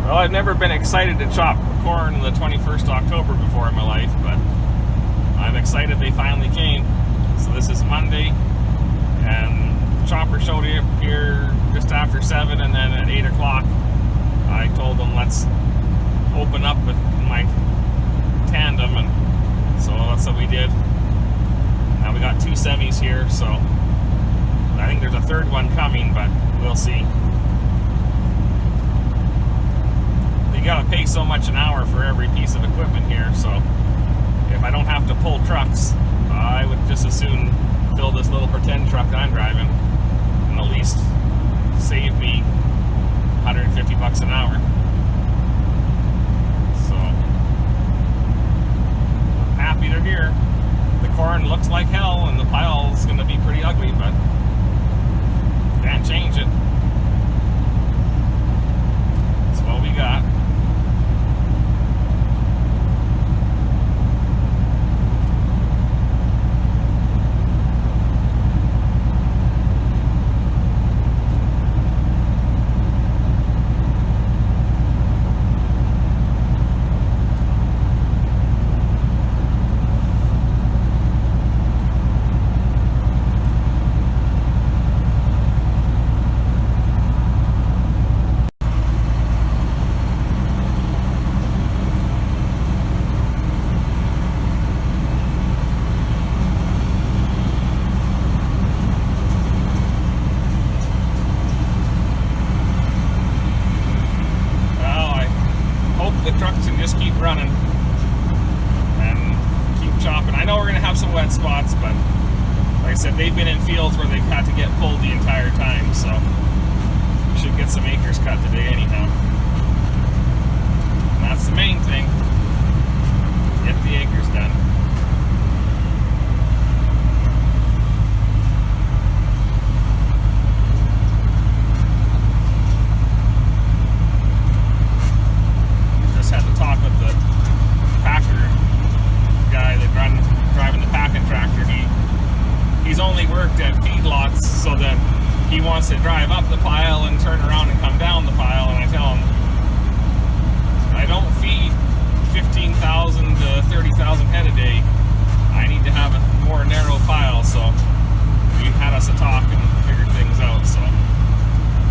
Well, I've never been excited to chop corn the 21st October before in my life, but I'm excited they finally came. So this is Monday, and the chopper showed up here just after 7, and then at 8 o'clock I told them let's open up with my tandem, and so that's what we did. Now we got 2 semis here, so I think there's a third one coming, but we'll see. You gotta pay so much an hour for every piece of equipment here, so if I don't have to pull trucks, I would just as soon fill this little pretend truck I'm driving and at least save me $150 an hour. So I'm happy they're here. The corn looks like hell and the pile is going to be pretty ugly, but can't change it. That's what we got. The trucks can just keep running and keep chopping. I know we're going to have some wet spots, but like I said, they've been in fields where they've had to get pulled the entire time, so we should get some acres cut today anyhow. And that's the main thing. Get the acres done. He's only worked at feedlots, so that he wants to drive up the pile and turn around and come down the pile, and I tell him I don't feed 15,000 to 30,000 head a day. I need to have a more narrow pile, so we had us a talk and figured things out, so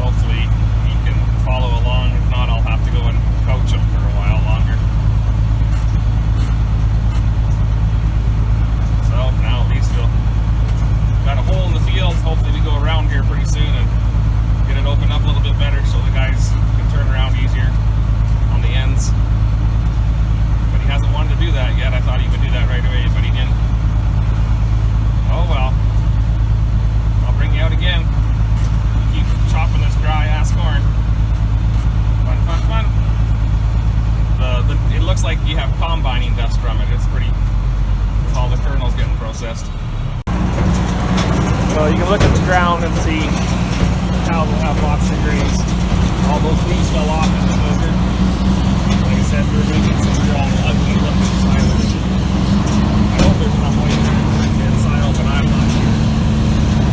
hopefully he can follow along. If not, I'll have to go and coach him for a while longer. So now at least we'll got a hole in the field. Hopefully we go around here pretty soon and get it opened up a little bit better so the guys can turn around easier on the ends. But he hasn't wanted to do that yet. I thought he would do that right away, but he didn't. Oh well. I'll bring you out again. Keep chopping this dry ass corn. Fun, fun, fun. It looks like you have combining dust from it. It's pretty, with all the kernels getting processed. So you can look at the ground and see how we'll have lots of grains. All those leaves fell off in the blizzard. Like I said, we're making some real ugly looking silage. I hope there's enough moisture in soil, but I'm not sure.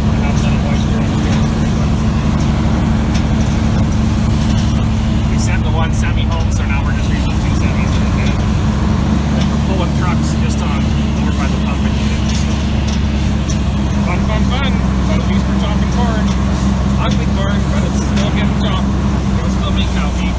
I have a lot of moisture on the field. We sent the 1 semi home, so now we're just using 2 semis instead. And we're pulling trucks just on over by the pumping unit. Fun, fun, fun. But at least we're chopping corn. Ugly corn, but it's still getting chopped. It'll still make cow feed.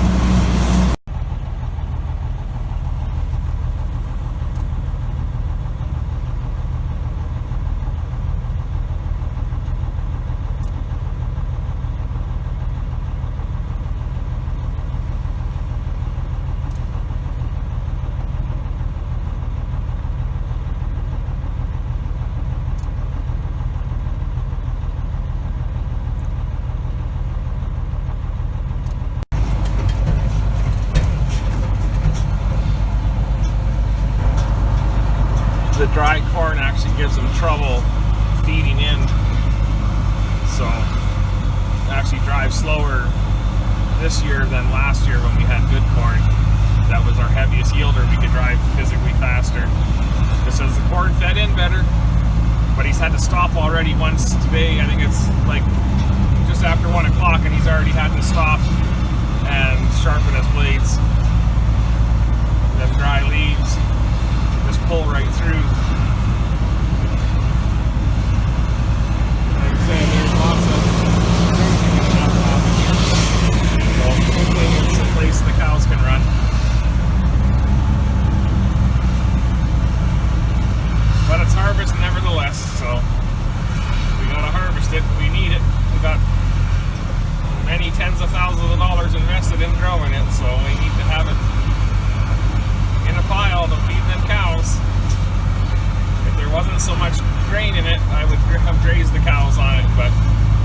The dry corn actually gives them trouble feeding in, so it actually drives slower this year than last year when we had good corn. That was our heaviest yielder. We could drive physically faster. Just as the corn fed in better, but he's had to stop already once today. I think it's like just after 1 o'clock, and he's already had to stop and sharpen his blades. Them dry leaves just pull right through. Like I said, there's lots of grazing and stuff happening here. So hopefully it's a place the cows can run. But it's harvest nevertheless, so we gotta harvest it. We need it. We got many tens of thousands of dollars invested in growing it, so we need to have it in a pile to feed them cows. If there wasn't so much grain in it, I would have grazed the cows on it, but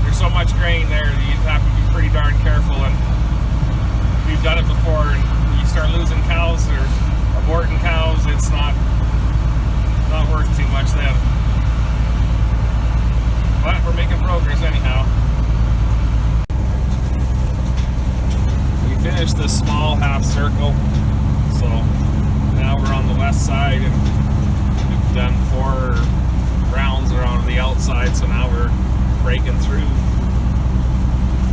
there's so much grain there that you have to be pretty darn careful, and we've done it before, and you start losing cows or aborting cows, it's not worth too much then. But we're making progress anyhow. We finished this small half circle, so now we're on the west side, and we've done 4 rounds around the outside, so now we're breaking through,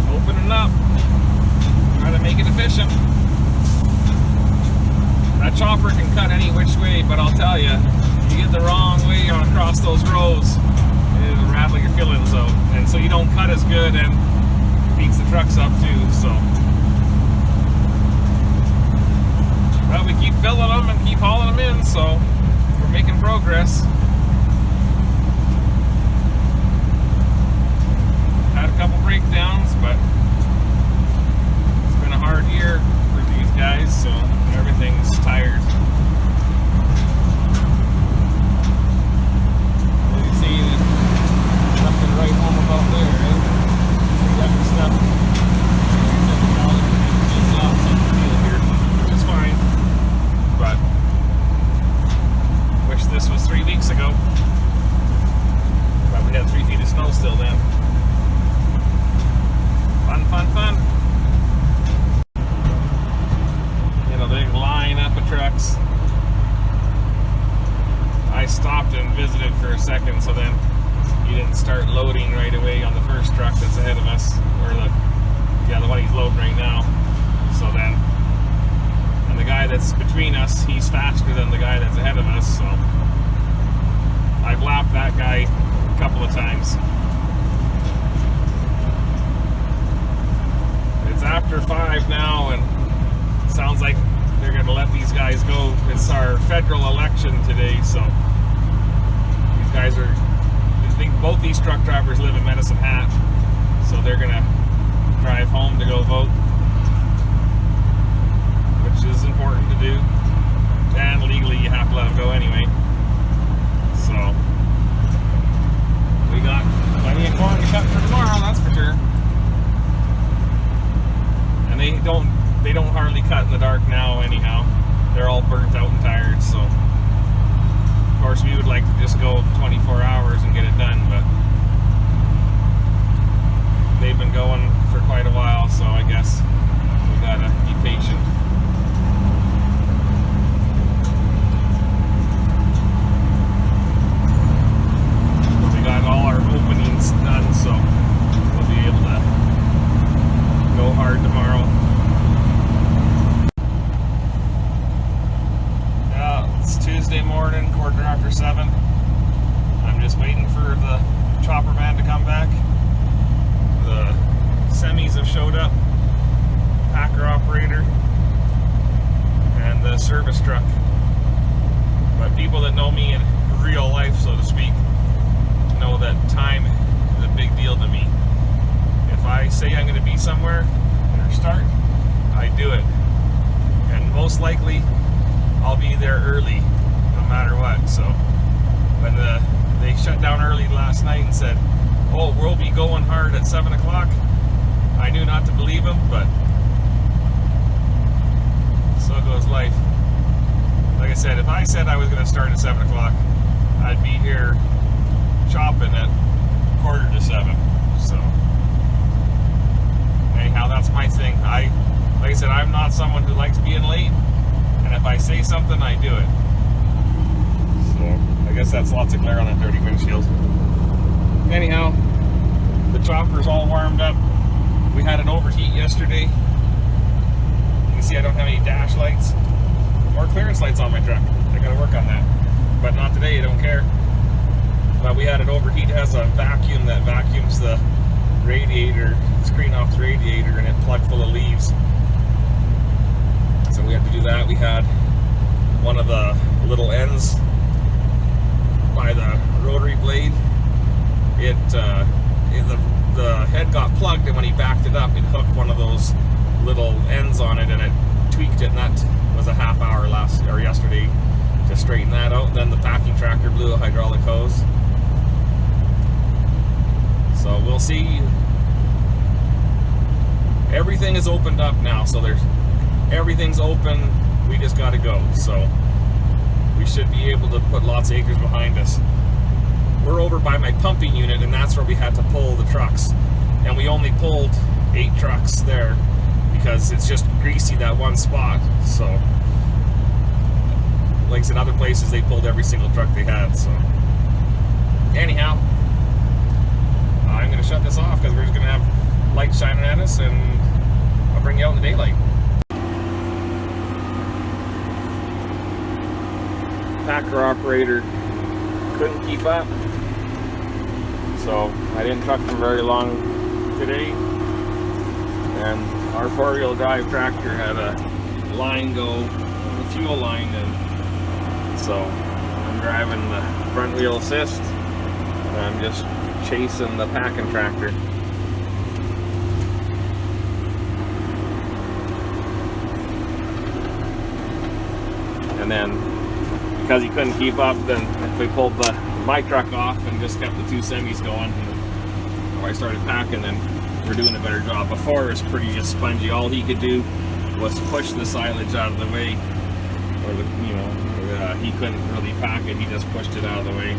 opening up, trying to make it efficient. That chopper can cut any which way, but I'll tell you, you get the wrong way on across those rows, it'll rattle your fillings out, and so you don't cut as good, and beats the trucks up too. So, well, we keep filling them and keep hauling them in, so we're making progress. Had a couple breakdowns, but it's been a hard year for these guys, so everything's tired. Nothing right home about there, right? We got the stuff. Here, which is fine. But wish this was 3 weeks ago. But we had 3 feet of snow still then. Fun, fun, fun. You know, big line up of trucks. I stopped and visited for a second, so then he didn't start loading right away on the first truck that's ahead of us, or the one he's loading right now. So then, and the guy that's between us, he's faster than the guy that's ahead of us, so I've lapped that guy a couple of times. It's after 5 now, and it sounds like they're going to let these guys go. It's our federal election today, so these guys are, I think both these truck drivers live in Medicine Hat, so they're going to drive home to go vote, which is important to do, and legally you have to let them go anyway. So we got plenty of corn to cut for tomorrow, that's for sure. And they don't hardly cut in the dark now anyhow. They're all burnt out and tired, so of course we would like to just go 24 hours and get it done, but they've been going for quite a while, so I guess we gotta be patient. We got all our openings done, so we'll be able to go hard tomorrow. It's Tuesday morning, 7:15. I'm just waiting for the chopper man to come back. The semis have showed up, packer operator, and the service truck. But people that know me in real life, so to speak, know that time is a big deal to me. If I say I'm going to be somewhere or start, I do it. And most likely, I'll be there early, no matter what. So when they shut down early last night and said, "Oh, we'll be going hard at 7 o'clock," I knew not to believe them, but so goes life. Like I said, if I said I was going to start at 7 o'clock, I'd be here chopping at 6:45. So anyhow, that's my thing. Like I said, I'm not someone who likes being late. And if I say something, I do it. So I guess that's lots of glare on that dirty windshield. Anyhow, the chopper's all warmed up. We had an overheat yesterday. You can see I don't have any dash lights or clearance lights on my truck. I gotta work on that. But not today, I don't care. But we had it overheat. It has a vacuum that vacuums the radiator, screen off the radiator, and it plugged full of leaves. So we had to do that. We had one of the little ends by the rotary blade. The head got plugged, and when he backed it up, it hooked one of those little ends on it, and it tweaked it, and that was a half hour yesterday to straighten that out. Then the packing tractor blew a hydraulic hose. So we'll see. Everything is opened up now, so everything's open. We just got to go. So we should be able to put lots of acres behind us. We're over by my pumping unit, and that's where we had to pull the trucks. And we only pulled 8 trucks there because it's just greasy, that one spot. So, like I said, other places they pulled every single truck they had. So, anyhow, I'm going to shut this off because we're just going to have lights shining at us, and I'll bring you out in the daylight. Packer operator couldn't keep up, so I didn't truck for very long today, and our 4-wheel drive tractor had a line go, a fuel line, and so I'm driving the front wheel assist, and I'm just chasing the packing tractor. And then because he couldn't keep up, then we pulled my truck off and just kept the 2 semis going. And I started packing, and we're doing a better job. Before it was pretty spongy. All he could do was push the silage out of the way, or he couldn't really pack it. He just pushed it out of the way.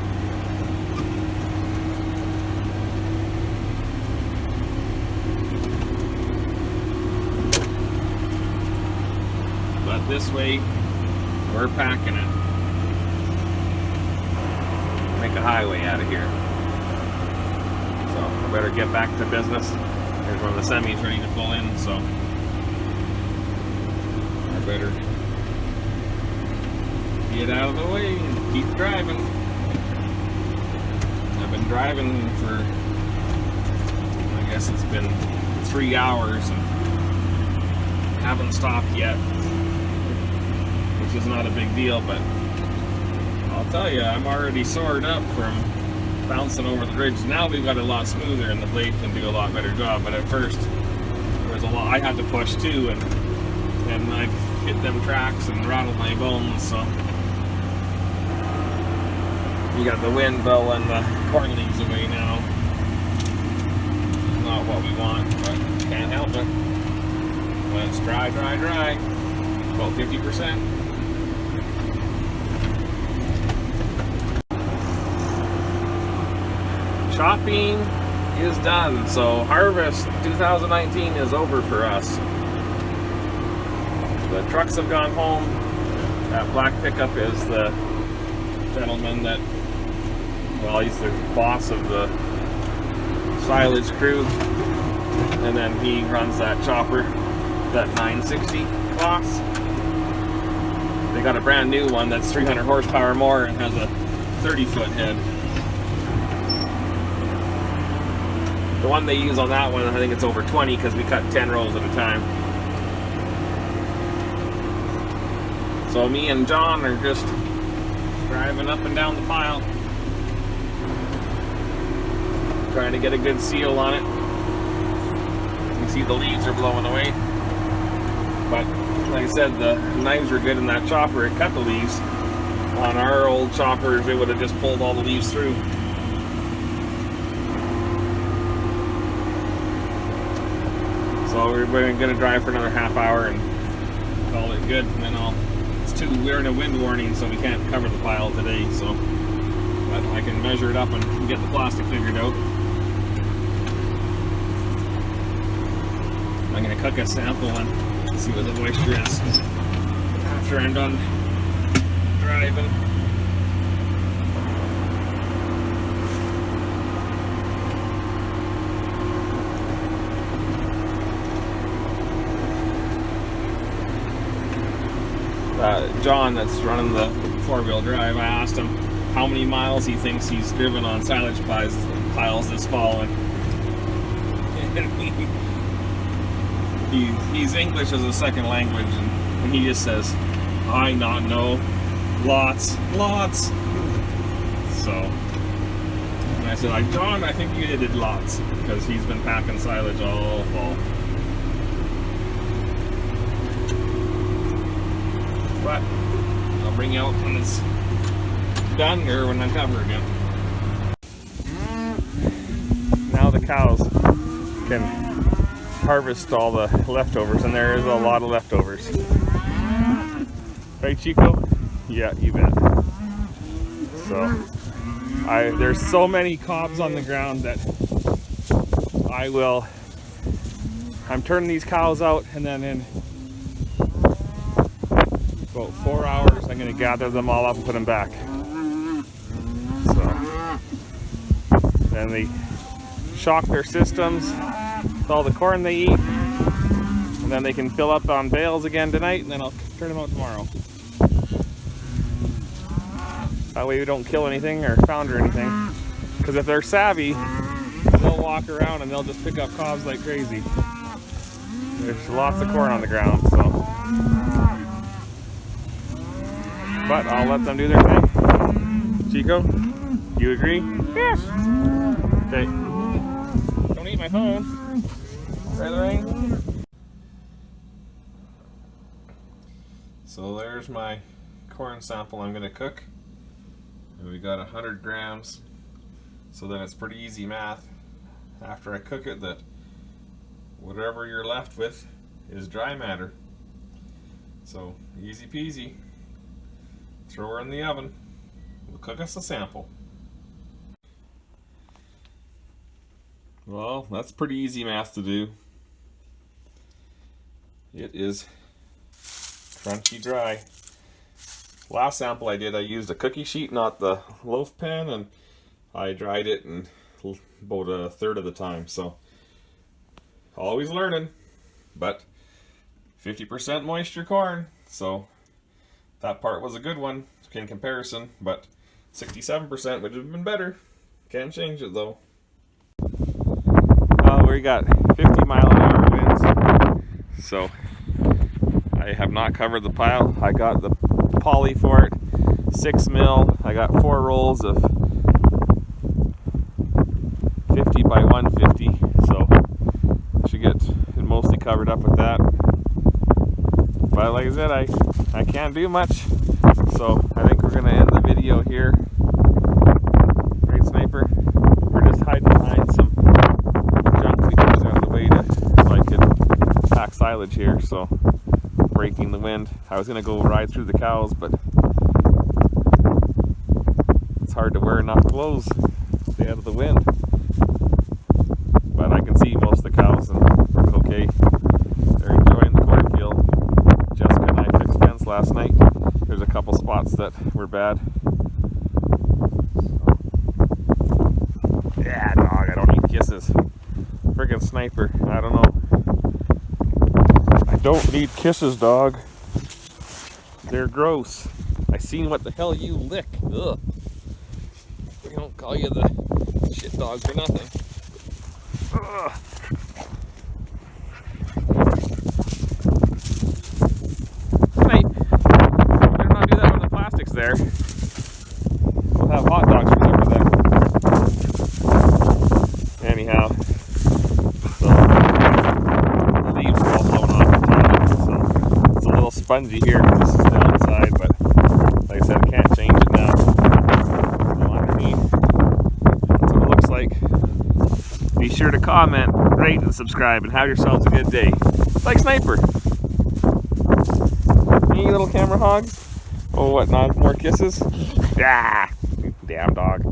But this way, we're packing it. Make a highway out of here. So I better get back to business. There's one of the semis ready to pull in, so I better get out of the way and keep driving. I've been driving for, I guess it's been 3 hours and haven't stopped yet, which is not a big deal, but I'll tell you, I'm already sored up from bouncing over the ridge. Now we've got it a lot smoother, and the blade can do a lot better job. But at first, there was a lot I had to push too, and I hit them tracks and rattled my bones. So you got the wind blowing the corn leaves away now. Not what we want, but can't help it. When it's dry, about 50%. Shopping is done, so harvest 2019 is over for us. The trucks have gone home. That black pickup is the gentleman that, well, he's the boss of the silage crew, and then he runs that chopper, that 960 class. They got a brand new one that's 300 horsepower more and has a 30-foot head. The one they use on that one, I think it's over 20 because we cut 10 rows at a time. So me and John are just driving up and down the pile, trying to get a good seal on it. You can see the leaves are blowing away. But like I said, the knives were good in that chopper. It cut the leaves. On our old choppers, it would have just pulled all the leaves through. So we're going to drive for another half hour and call it good, and then we're in a wind warning, so we can't cover the pile today. So, but I can measure it up and get the plastic figured out. I'm going to cook a sample and see what the moisture is after I'm done driving. John that's running the 4-wheel drive, I asked him how many miles he thinks he's driven on silage piles this fall, and he's English as a second language, and he just says, I not know, lots. So, and I said, John, I think you did lots, because he's been packing silage all fall. But I'll bring you out when it's done, or when I cover again. Now the cows can harvest all the leftovers, and there is a lot of leftovers. Right, Chico? Yeah, you bet. So, there's so many cobs on the ground that I'm turning these cows out, and then in about 4 hours I'm going to gather them all up and put them back. So, then they shock their systems with all the corn they eat, and then they can fill up on bales again tonight, and then I'll turn them out tomorrow. That way we don't kill anything or founder anything. Because if they're savvy, they'll walk around and they'll just pick up cobs like crazy. There's lots of corn on the ground, so. But I'll let them do their thing. Chico, you agree? Yes. Okay. Don't eat my phone. Try the rain. So there's my corn sample I'm going to cook. And we got 100 grams, so then it's pretty easy math after I cook it that whatever you're left with is dry matter. So easy peasy. Throw her in the oven. We'll cook us a sample. Well, that's pretty easy math to do. It is crunchy dry. Last sample I did, I used a cookie sheet, not the loaf pan, and I dried it in about a third of the time. So, always learning, but 50% moisture corn, so that part was a good one in comparison, but 67% would have been better. Can't change it though. We got 50-mile-an-hour winds, so I have not covered the pile. I got the poly for it, 6 mil. I got 4 rolls of 50 by 150, so I should get it mostly covered up with that. But like I said, I can't do much, so I think we're gonna end the video here. Right, Sniper? We're just hiding behind some junk because out of the way so I could pack silage here, so breaking the wind. I was gonna go ride through the cows, but it's hard to wear enough clothes to stay out of the wind. But I can see most of the cows and it's okay. They're enjoying the cornfield. Jessica and I fixed fence last night. There's a couple spots that were bad. Yeah, dog, I don't need kisses. Friggin' Sniper, I don't know. I don't need kisses, dog. They're gross. I seen what the hell you lick. Ugh. We don't call you the shit dog for nothing. Ugh. Right. Better not do that when the plastic's there. We'll have hot dogs for supper then. Anyhow. So, the leaves are all blown off the top, so it's a little spongy here because this is the outside, but like I said, I can't change it now. So underneath, that's what it looks like. Be sure to comment, rate, and subscribe, and have yourselves a good day. Like Sniper. Hey, little camera hog. Oh, what, not more kisses? Ah, damn dog.